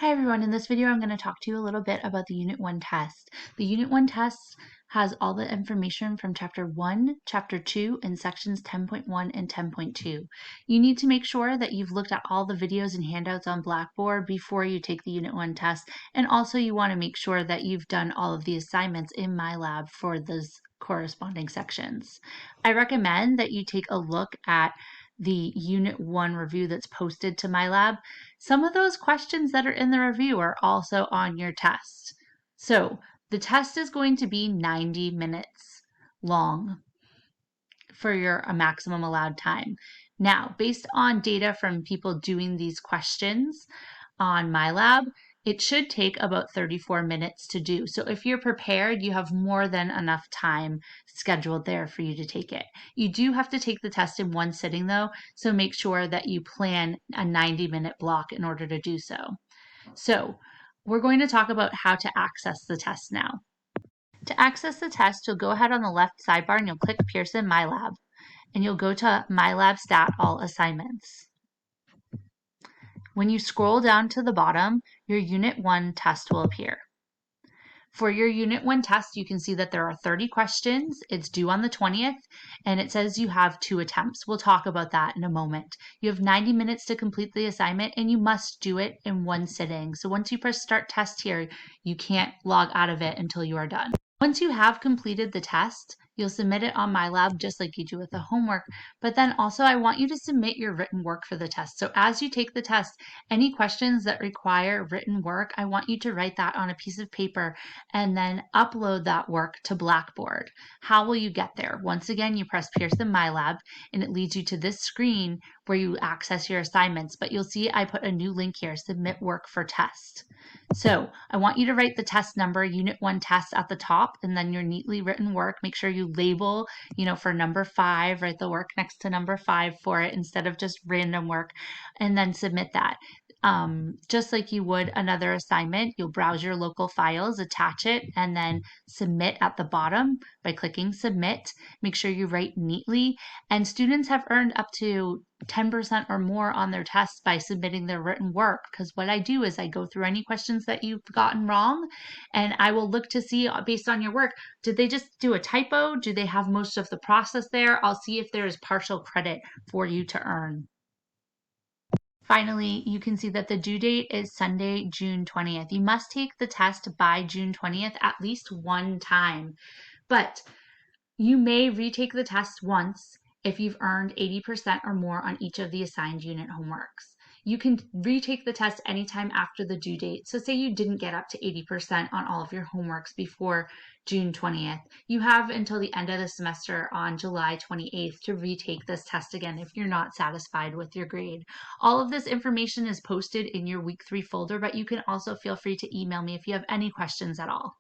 Hi everyone, in this video I'm going to talk to you a little bit about the Unit 1 test. The Unit 1 test has all the information from Chapter 1, Chapter 2, and Sections 10.1 and 10.2. You need to make sure that you've looked at all the videos and handouts on Blackboard before you take the Unit 1 test, and also you want to make sure that you've done all of the assignments in MyLab for those corresponding sections. I recommend that you take a look at the Unit 1 review that's posted to MyLab. Some of those questions that are in the review are also on your test. So the test is going to be 90 minutes long for your maximum allowed time. Now, based on data from people doing these questions on MyLab, it should take about 34 minutes to do. So if you're prepared, you have more than enough time scheduled there for you to take it. You do have to take the test in one sitting though, so make sure that you plan a 90-minute block in order to do so. So we're going to talk about how to access the test now. To access the test, you'll go ahead on the left sidebar and you'll click Pearson MyLab, and you'll go to MyLab Stat All Assignments. When you scroll down to the bottom, your Unit 1 test will appear. For your Unit 1 test, you can see that there are 30 questions. It's due on the 20th, and it says you have 2 attempts. We'll talk about that in a moment. You have 90 minutes to complete the assignment, and you must do it in one sitting. So once you press Start Test here, you can't log out of it until you are done. Once you have completed the test, you'll submit it on MyLab just like you do with the homework, but then also I want you to submit your written work for the test. So as you take the test, any questions that require written work, I want you to write that on a piece of paper and then upload that work to Blackboard. How will you get there? Once again, you press Pearson MyLab and it leads you to this screen where you access your assignments, but you'll see I put a new link here, Submit Work for Test. So I want you to write the test number, Unit 1 test at the top, and then your neatly written work. Make sure you label, for number 5, write the work next to number 5 for it instead of just random work, and then submit that. Just like you would another assignment, you'll browse your local files, attach it, and then submit at the bottom by clicking Submit. Make sure you write neatly, and students have earned up to 10% or more on their tests by submitting their written work, because what I do is I go through any questions that you've gotten wrong and I will look to see based on your work, did they just do a typo? Do they have most of the process there? I'll see if there is partial credit for you to earn. Finally, you can see that the due date is Sunday, June 20th. You must take the test by June 20th at least one time, but you may retake the test once if you've earned 80% or more on each of the assigned unit homeworks. You can retake the test anytime after the due date. So say you didn't get up to 80% on all of your homeworks before June 20th. You have until the end of the semester on July 28th to retake this test again if you're not satisfied with your grade. All of this information is posted in your week 3 folder, but you can also feel free to email me if you have any questions at all.